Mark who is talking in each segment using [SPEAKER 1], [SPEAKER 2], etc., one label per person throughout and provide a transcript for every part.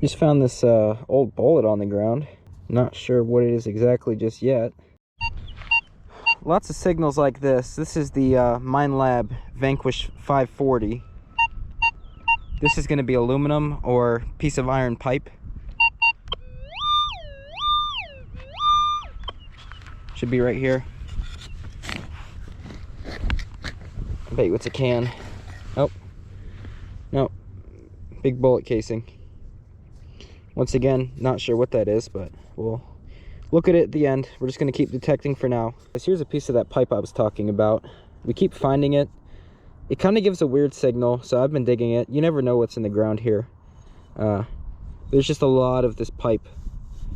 [SPEAKER 1] Just found this old bullet on the ground. Not sure what it is exactly just yet. Lots of signals like this. This is the Mine Lab Vanquish 540. This is going to be aluminum or piece of iron pipe. Should be right here. I bet you it's a can. Oh, no, big bullet casing. Once again, not sure what that is, but we'll look at it at the end. We're just going to keep detecting for now. Here's a piece of that pipe I was talking about. We keep finding it. It kind of gives a weird signal, so I've been digging it. You never know what's in the ground here. There's just a lot of this pipe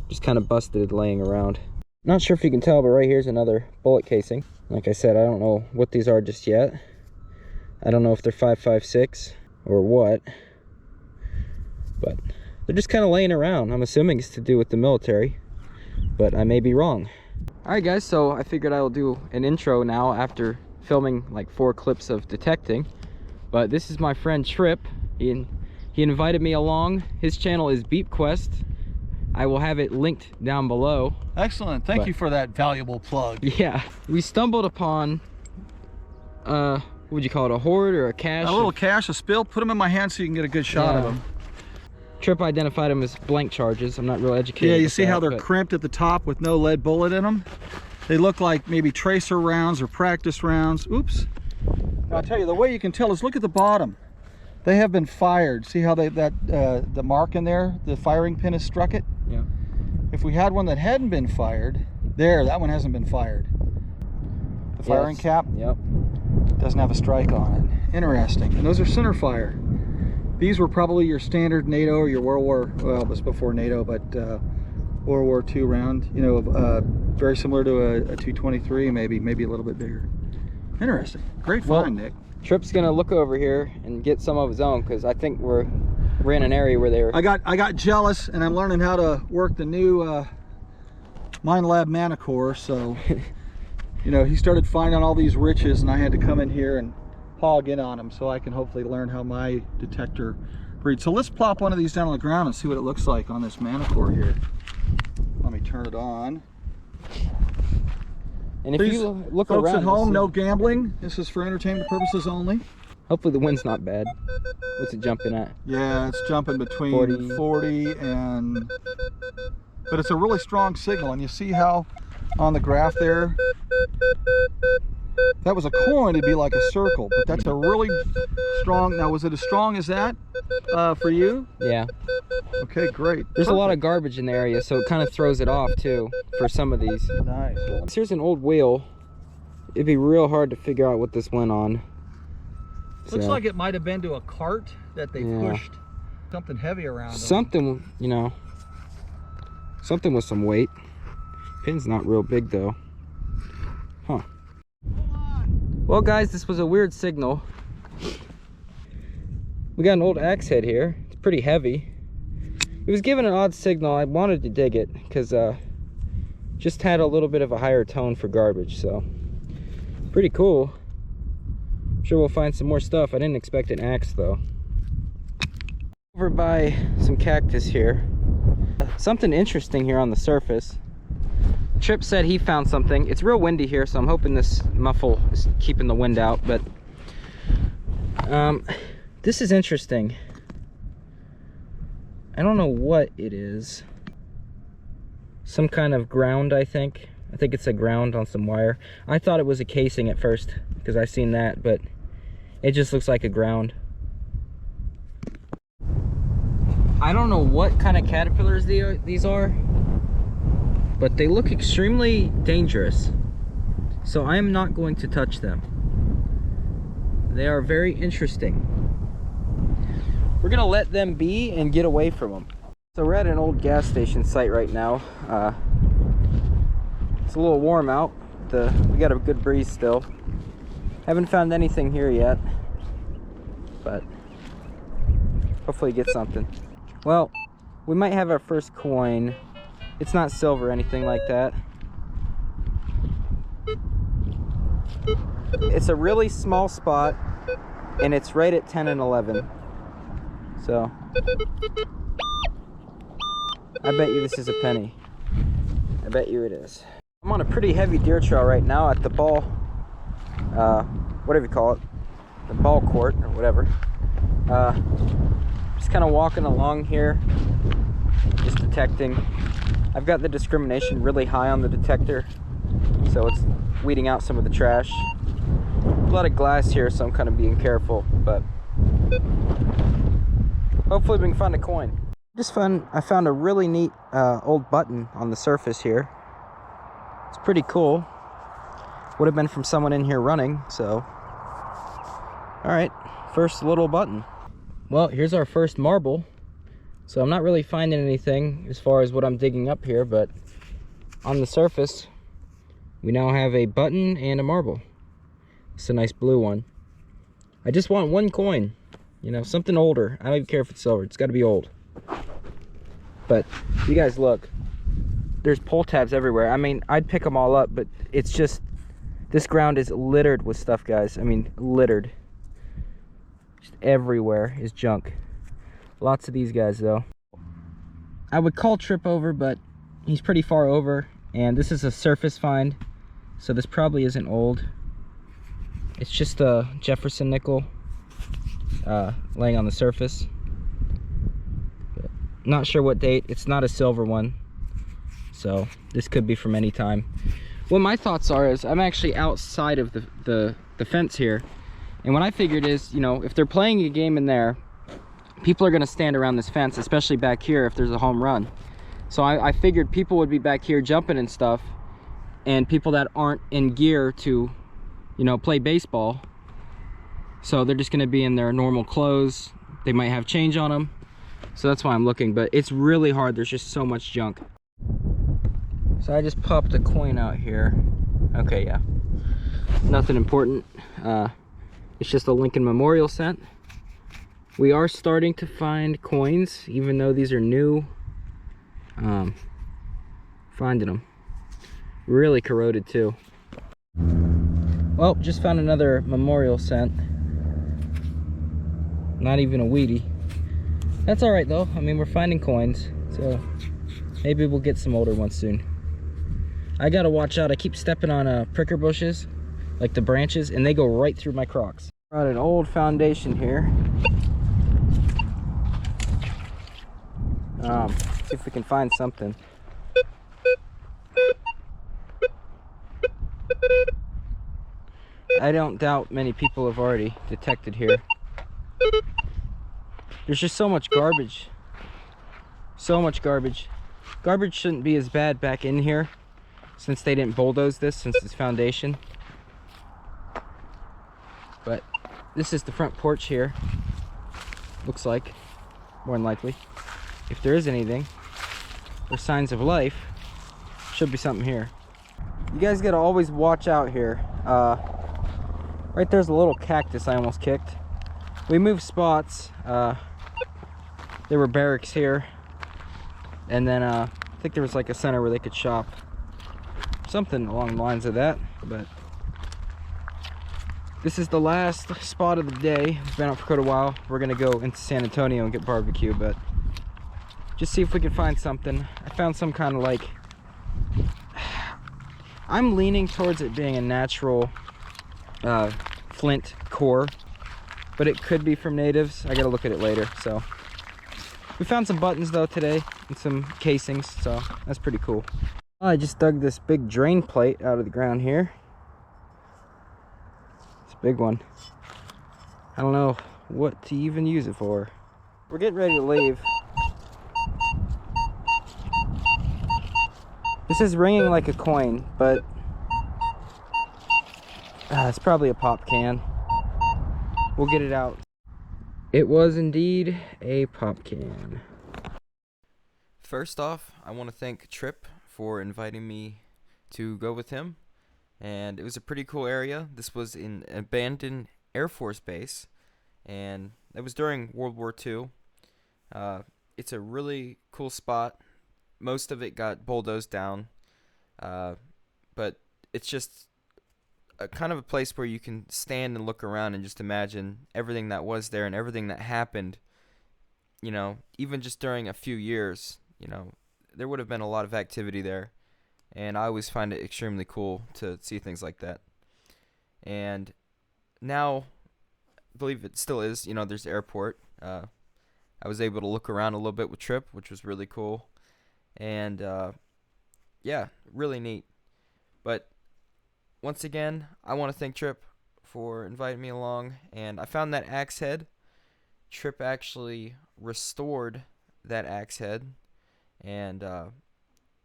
[SPEAKER 1] just kind of busted laying around. Not sure if you can tell, but right here's another bullet casing. Like I said, I don't know what these are just yet. I don't know if they're 5.56 or what, but they're just kind of laying around. I'm assuming it's to do with the military, but I may be wrong. All right, guys, so I figured I will do an intro now after filming like 4 clips of detecting. But this is my friend Tripp. He invited me along. His channel is Beep Quest. I will have it linked down below.
[SPEAKER 2] Excellent. Thank you for that valuable plug.
[SPEAKER 1] Yeah, we stumbled upon what would you call it, a hoard or a cache?
[SPEAKER 2] A little cache, a spill. Put them in my hand so you can get a good shot of them.
[SPEAKER 1] Tripp identified them as blank charges. I'm not real educated.
[SPEAKER 2] Yeah, you see how they're crimped at the top with no lead bullet in them? They look like maybe tracer rounds or practice rounds. Oops. Now, I'll tell you, the way you can tell is look at the bottom. They have been fired. See how the mark in there, the firing pin has struck it?
[SPEAKER 1] Yeah.
[SPEAKER 2] If we had one that hadn't been fired, that one hasn't been fired. The firing cap doesn't have a strike on it. Interesting. And those are center fire. These were probably your standard NATO or your World War, well, it was before NATO, but World War II round, you know, very similar to a 223, maybe a little bit bigger. Interesting. Great find, Nick.
[SPEAKER 1] Tripp's gonna look over here and get some of his own, because I think we're in an area where they were.
[SPEAKER 2] I got jealous, and I'm learning how to work the new Mine Lab Manicore. So, you know, he started finding all these riches, and I had to come in here and hog in on them so I can hopefully learn how my detector reads. So let's plop one of these down on the ground and see what it looks like on this Manicore here. Let me turn it on.
[SPEAKER 1] And if you look
[SPEAKER 2] folks
[SPEAKER 1] around,
[SPEAKER 2] at home, no gambling. This is for entertainment purposes only.
[SPEAKER 1] Hopefully the wind's not bad. What's it jumping at?
[SPEAKER 2] Yeah, it's jumping between 40 and... But it's a really strong signal, and you see how on the graph there, that was a coin, it'd be like a circle, but that's a really strong... Now, was it as strong as that for you?
[SPEAKER 1] Yeah.
[SPEAKER 2] Okay, great.
[SPEAKER 1] There's a lot of garbage in the area, so it kind of throws it off too for some of these.
[SPEAKER 2] Nice.
[SPEAKER 1] Here's an old wheel. It'd be real hard to figure out what this went on.
[SPEAKER 2] Looks like it might have been to a cart that they pushed something heavy around.
[SPEAKER 1] Something, you know, something with some weight. Pin's not real big though. Huh. Well, guys, this was a weird signal. We got an old axe head here. It's pretty heavy. It was given an odd signal. I wanted to dig it because just had a little bit of a higher tone for garbage, so pretty cool. I'm sure we'll find some more stuff. I didn't expect an axe though. Over by some cactus here. Something interesting here on the surface. Tripp said he found something. It's real windy here, so I'm hoping this muffle is keeping the wind out, but this is interesting. I don't know what it is. Some kind of ground, I think. I think it's a ground on some wire. I thought it was a casing at first because I seen that, but it just looks like a ground. I don't know what kind of caterpillars these are, but they look extremely dangerous. So I am not going to touch them. They are very interesting. We're gonna let them be and get away from them. So we're at an old gas station site right now. It's a little warm out. We got a good breeze still. Haven't found anything here yet, but hopefully get something. Well, we might have our first coin. It's not silver or anything like that. It's a really small spot, and it's right at 10 and 11. So I bet you this is a penny. I bet you it is. I'm on a pretty heavy deer trail right now at the ball, whatever you call it, the ball court or whatever. Just kind of walking along here, just detecting. I've got the discrimination really high on the detector, so it's weeding out some of the trash. A lot of glass here, so I'm kind of being careful, but hopefully we can find a coin. I found a really neat old button on the surface here. It's pretty cool. Would have been from someone in here running, so. All right, first little button. Well, here's our first marble. So I'm not really finding anything as far as what I'm digging up here, but on the surface, we now have a button and a marble. It's a nice blue one. I just want one coin, you know, something older. I don't even care if it's silver, it's gotta be old. But you guys look, there's pull tabs everywhere. I mean, I'd pick them all up, but it's just, this ground is littered with stuff, guys. I mean, littered. Just everywhere is junk. Lots of these guys, though. I would call Tripp over, but he's pretty far over, and this is a surface find, so this probably isn't old. It's just a Jefferson nickel laying on the surface. But not sure what date. It's not a silver one, so this could be from any time. What my thoughts are is I'm actually outside of the fence here, and what I figured is, you know, if they're playing a game in there, people are going to stand around this fence, especially back here if there's a home run. So I figured people would be back here jumping and stuff, and people that aren't in gear to, you know, play baseball. So they're just going to be in their normal clothes. They might have change on them. So that's why I'm looking, but it's really hard. There's just so much junk. So I just popped a coin out here. Okay, yeah. Nothing important. It's just a Lincoln Memorial cent. We are starting to find coins, even though these are new. Finding them. Really corroded too. Well, just found another memorial cent. Not even a weedy. That's all right though. I mean, we're finding coins, so maybe we'll get some older ones soon. I gotta watch out. I keep stepping on pricker bushes, like the branches, and they go right through my Crocs. Got an old foundation here. See if we can find something. I don't doubt many people have already detected here. There's just so much garbage. So much garbage. Garbage shouldn't be as bad back in here, since they didn't bulldoze this, since it's foundation. But this is the front porch here. Looks like, more than likely. If there is anything, or signs of life, should be something here. You guys gotta always watch out here. Right there's a little cactus I almost kicked. We moved spots. There were barracks here, and then I think there was like a center where they could shop. Something along the lines of that. But this is the last spot of the day. It's been out for quite a while. We're gonna go into San Antonio and get barbecue, but just see if we can find something. I found some kind of like, I'm leaning towards it being a natural flint core, but it could be from natives. I gotta look at it later. So we found some buttons though today and some casings, so that's pretty cool. I just dug this big drain plate out of the ground here. It's a big one. I don't know what to even use it for. We're getting ready to leave. This is ringing like a coin, but it's probably a pop can. We'll get it out. It was indeed a pop can. First off, I want to thank Tripp for inviting me to go with him. And it was a pretty cool area. This was in an abandoned Air Force base, and it was during World War II. It's a really cool spot. Most of it got bulldozed down, but it's just a kind of a place where you can stand and look around and just imagine everything that was there and everything that happened, you know, even just during a few years, you know, there would have been a lot of activity there, and I always find it extremely cool to see things like that. And now, I believe it still is, you know, there's the airport. I was able to look around a little bit with Tripp, which was really cool. And yeah, really neat. But once again, I want to thank Tripp for inviting me along. And I found that axe head. Tripp actually restored that axe head, and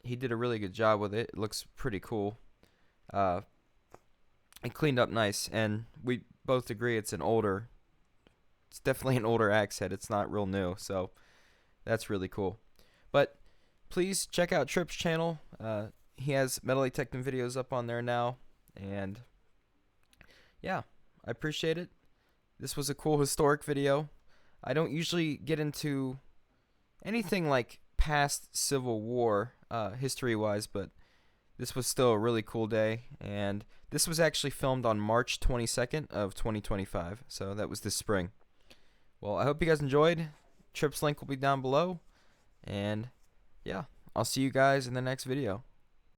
[SPEAKER 1] he did a really good job with it. It looks pretty cool. It cleaned up nice, and we both agree it's definitely an older axe head. It's not real new, so that's really cool. But please check out Tripp's channel. He has metal detecting videos up on there now, and yeah, I appreciate it. This was a cool historic video. I don't usually get into anything like past Civil War history-wise, but this was still a really cool day, and this was actually filmed on March 22nd of 2025, so that was this spring. Well, I hope you guys enjoyed. Tripp's link will be down below, and yeah, I'll see you guys in the next video.